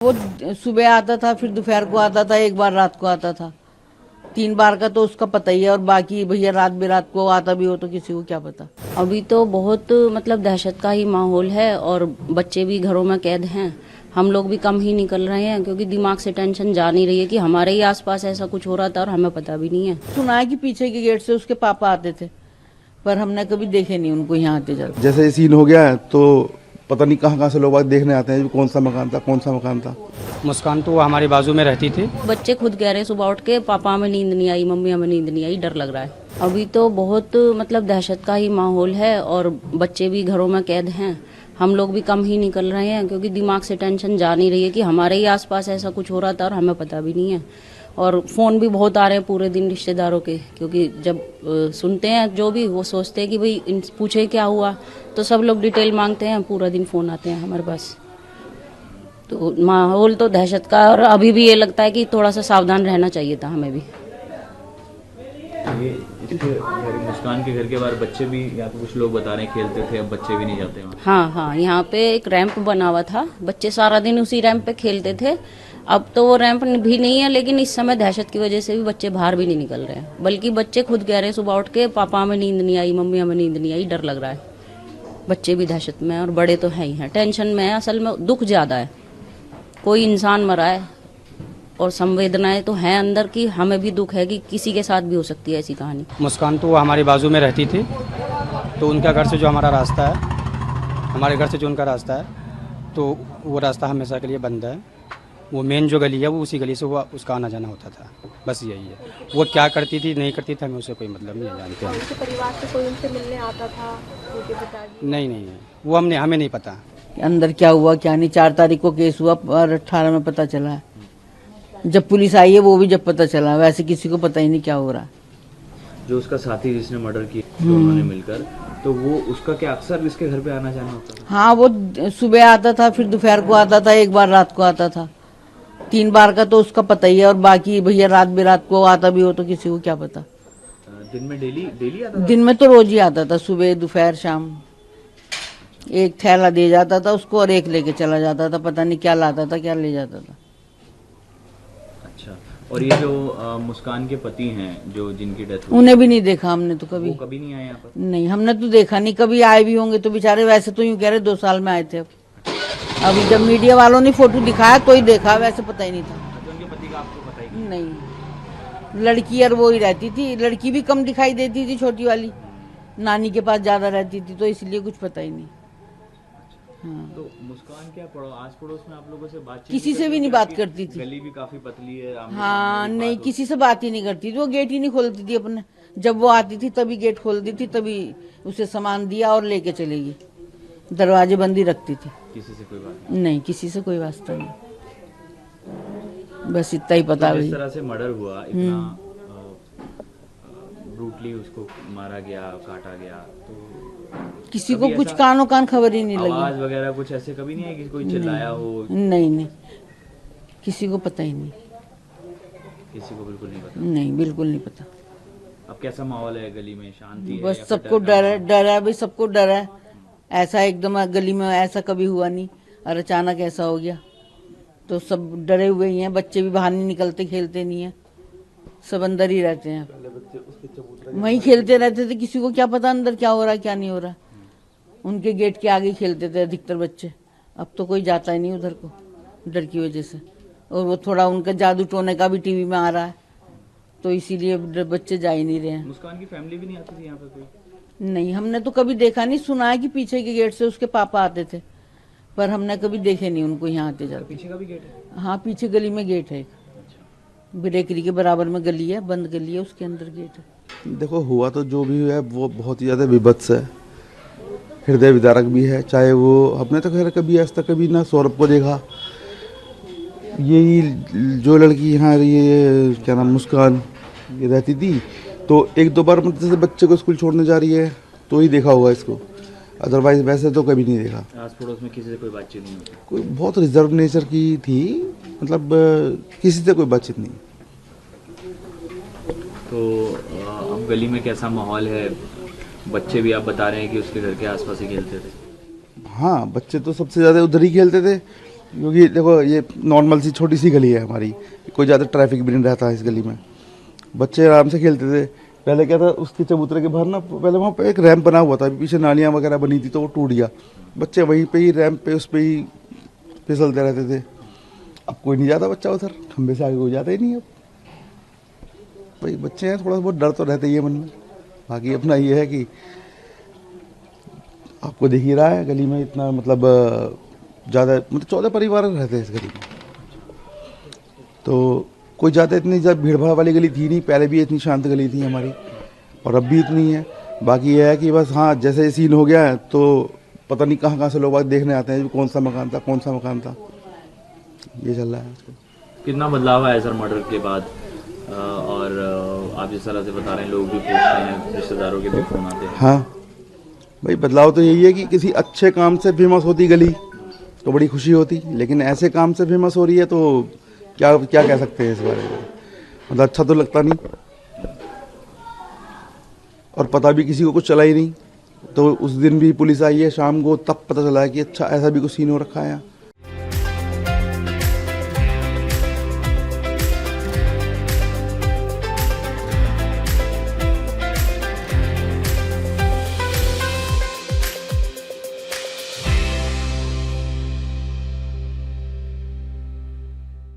वो सुबह आता था, फिर दोपहर को आता था, एक बार रात को आता था। 3 बार का तो उसका पता ही है, और बाकी भैया रात बेरात को आता भी हो तो किसी को क्या पता। अभी तो बहुत मतलब दहशत का ही माहौल है और बच्चे भी घरों में कैद हैं। हम लोग भी कम ही निकल रहे हैं क्योंकि दिमाग से टेंशन जा नहीं रही है कि हमारे ही आसपास ऐसा कुछ हो रहा था और हमें पता भी नहीं है। सुना है कि पीछे के गेट से उसके पापा आते थे, पर हमने कभी देखे नहीं उनको यहाँ आते जाते। जैसे ये सीन हो गया है तो पता नहीं कहाँ से लोग देखने आते हैं कौन सा मकान था। मुस्कान तो वो हमारे बाजू में रहती थी। बच्चे खुद कह रहे हैं सुबह उठ के पापा हमें नींद नहीं आई, मम्मी हमें नींद नहीं आई, डर लग रहा है। अभी तो बहुत मतलब दहशत का ही माहौल है और बच्चे भी घरों में कैद हैं। हम लोग भी कम ही निकल रहे हैं क्योंकि दिमाग से टेंशन जा नहीं रही है कि हमारे ही आसपास ऐसा कुछ हो रहा था और हमें पता भी नहीं है। और फ़ोन भी बहुत आ रहे हैं पूरे दिन रिश्तेदारों के, क्योंकि जब सुनते हैं जो भी वो सोचते हैं कि भाई पूछे क्या हुआ, तो सब लोग डिटेल मांगते हैं, पूरा दिन फ़ोन आते हैं हमारे पास। तो माहौल तो दहशत का, और अभी भी ये लगता है कि थोड़ा सा सावधान रहना चाहिए था हमें भी। ये मुस्कान के घर के बाहर बच्चे भी, यहाँ पे कुछ लोग बता रहे हैं खेलते थे, अब बच्चे भी नहीं जाते वहाँ। हाँ, यहाँ पे एक रैंप बना हुआ था, बच्चे सारा दिन उसी रैंप पे खेलते थे। अब तो वो रैंप भी नहीं है, लेकिन इस समय दहशत की वजह से भी बच्चे बाहर भी नहीं निकल रहे हैं। बल्कि बच्चे खुद कह रहे हैं सुबह उठ के पापा हमें नींद नहीं आई, मम्मी हमें नींद नहीं आई, डर लग रहा है। बच्चे भी दहशत में हैं और बड़े तो हैं ही हैं, टेंशन में है। असल में दुख ज़्यादा है, कोई इंसान मरा है और संवेदनाएं तो हैं अंदर की। हमें भी दुख है कि किसी के साथ भी हो सकती है ऐसी कहानी। मुस्कान तो वो हमारे बाजू में रहती थी, तो उनका घर से जो हमारा रास्ता है, हमारे घर से जो उनका रास्ता है, तो वो रास्ता हमेशा के लिए बंद है। वो मेन जो गली है वो उसी गली से वो उसका आना जाना होता था, बस यही है। वो क्या करती थी नहीं करती थी हमें उससे कोई मतलब नहीं जानते हैं। उनके परिवार से कोई उनसे मिलने आता था उनके पिताजी? नहीं, वो हमें नहीं पता अंदर क्या हुआ क्या नहीं। 4 तारीख को केस हुआ और 18 में पता चला है। जब पुलिस आई है वो भी जब पता चला, वैसे किसी को पता ही नहीं क्या हो रहा। जो उसका साथी जिसने मर्डर किया उन्होंने मिलकर, तो वो उसका क्या अक्सर इसके घर पे आना जाना होता था? हाँ, वो सुबह आता था, फिर दोपहर को आता था, एक बार रात को आता था। 3 बार का तो उसका पता ही है, और बाकी भैया रात बेरात को आता भी हो तो किसी को क्या पता। दिन में डेली आता था? दिन में तो रोज ही आता था, सुबह दोपहर शाम। एक थैला दे जाता था उसको और एक लेके चला जाता था, पता नहीं क्या लाता था क्या ले जाता था। अच्छा, और ये जो मुस्कान के पति हैं जो जिनकी डेथ हुई, उन्हें भी नहीं देखा हमने तो कभी। वो कभी नहीं आए यहाँ पर? नहीं, हमने तो देखा नहीं, कभी आए भी होंगे तो बेचारे। वैसे तो यूं कह रहे 2 साल में आए थे। अभी जब मीडिया वालों ने फोटो दिखाया तो ही देखा, वैसे पता ही नहीं था। अच्छा, उनके पति का आपको पता ही नहीं, लड़की और वो ही रहती थी। लड़की भी कम दिखाई देती थी, छोटी वाली नानी के पास ज्यादा रहती थी, तो इसलिए कुछ पता ही नहीं। हाँ। तो मुस्कान क्या आस पड़ोस में आप लोगों से बातचीत किसी से भी नहीं बात करती थी। गली भी काफी पतली है। हाँ, नहीं, किसी से बात ही नहीं करती थी। वो गेट ही नहीं खोलती थी अपने। जब वो आती थी तभी गेट खोलती थी, तभी उसे सामान दिया और लेके चलेगी। दरवाजे बंदी रखती थी। किसी से कोई बात नहीं, किसी से कोई वास्ता नहीं, बस इतना ही पता। जिस तरह से मर्डर हुआ, इतना ब्रूटली उसको मारा गया, काटा गया, तो किसी को कुछ कानों कान खबर ही नहीं लगी। आवाज वगैरह कुछ ऐसे कभी नहीं है कि कोई चिल्लाया हो? नहीं, किसी को पता ही नहीं। किसी को बिल्कुल नहीं पता? नहीं, बिल्कुल नहीं पता। अब कैसा माहौल है गली में? शांति है? बस सबको डर है भाई, सबको डर है। ऐसा एकदम गली में ऐसा कभी हुआ नहीं, और अचानक ऐसा हो गया तो सब डरे हुए ही हैं। बच्चे भी बाहर नहीं निकलते, खेलते नहीं है, सब अंदर ही रहते हैं। वहीं खेलते रहते थे, किसी को क्या पता अंदर क्या हो रहा है क्या नहीं हो रहा। उनके गेट के आगे खेलते थे अधिकतर बच्चे। अब तो कोई जाता ही नहीं उधर को, डर की वजह से। और वो थोड़ा उनका जादू टोने का भी टीवी में आ रहा है, तो इसीलिए बच्चे जा ही नहीं रहे हैं। मुस्कान की फैमिली भी नहीं आती थी यहाँ पे कोई? नहीं, हमने तो कभी देखा नहीं। सुना है कि पीछे के गेट से उसके पापा आते थे, पर हमने कभी देखे नहीं उनको यहाँ आते जाते। पीछे का भी गेट है? हाँ, पीछे गली में गेट है, ब्रेकरी के बराबर में गली है, बंद गली है, उसके अंदर गेट है। देखो, हुआ तो जो भी है वो बहुत ही ज़्यादा विभत्स है, हृदय विदारक भी है। चाहे वो हमने तो खैर कभी आज तक कभी ना सौरभ को देखा। यही जो लड़की यहाँ ये क्या नाम मुस्कान ये रहती थी, तो 1-2 बार मतलब जैसे बच्चे को स्कूल छोड़ने जा रही है तो ही देखा होगा इसको, अदरवाइज वैसे तो कभी नहीं देखा। आस पड़ोस में किसी से कोई बातचीत नहीं होती? कोई बहुत रिजर्व नेचर की थी, मतलब किसी से कोई बातचीत नहीं। तो अब गली में कैसा माहौल है? बच्चे भी आप बता रहे हैं कि उसके घर के आसपास ही खेलते थे? हाँ, बच्चे तो सबसे ज़्यादा उधर ही खेलते थे। क्योंकि देखो ये नॉर्मल सी छोटी सी गली है हमारी, कोई ज़्यादा ट्रैफिक भी नहीं रहता है इस गली में, बच्चे आराम से खेलते थे। पहले क्या था, उसके चबूतरे के बाहर ना पहले वहाँ पे एक रैंप बना हुआ था, पीछे नालियाँ वगैरह बनी थी तो वो टूट गया, बच्चे वहीं पे ही रैंप पे उस पे ही फिसलते रहते थे। अब कोई नहीं जाता बच्चा उधर, खंबे से आगे कोई जाता ही नहीं। अब भाई बच्चे हैं, थोड़ा बहुत डर तो रहता ही है मन में। बाकी अपना ये है कि आपको दिख ही रहा है गली में इतना मतलब ज़्यादा मतलब 14 परिवार रहते हैं इस गली में, तो कोई ज़्यादा इतनी ज़्यादा भीड़ भाड़ वाली गली थी नहीं, पहले भी इतनी शांत गली थी हमारी और अब भी इतनी है। बाकी यह है कि बस हाँ, जैसे ये सीन हो गया है तो पता नहीं कहाँ से लोग देखने आते हैं कौन सा मकान था, ये चल रहा है आजकल। कितना बदलाव आया सर मर्डर के बाद? और आप जिस तरह से बता रहे हैं, लोग भी पूछते हैं, रिश्तेदारों के भी फोन आते हैं। हाँ भाई, बदलाव तो यही है कि किसी अच्छे काम से फेमस होती गली तो बड़ी खुशी होती, लेकिन ऐसे काम से फेमस हो रही है तो क्या क्या कह सकते हैं इस बारे में, मतलब अच्छा तो लगता नहीं। और पता भी किसी को कुछ चला ही नहीं, तो उस दिन भी पुलिस आई है शाम को, तब पता चला है कि अच्छा ऐसा भी कुछ सीन हो रखा है यहाँ।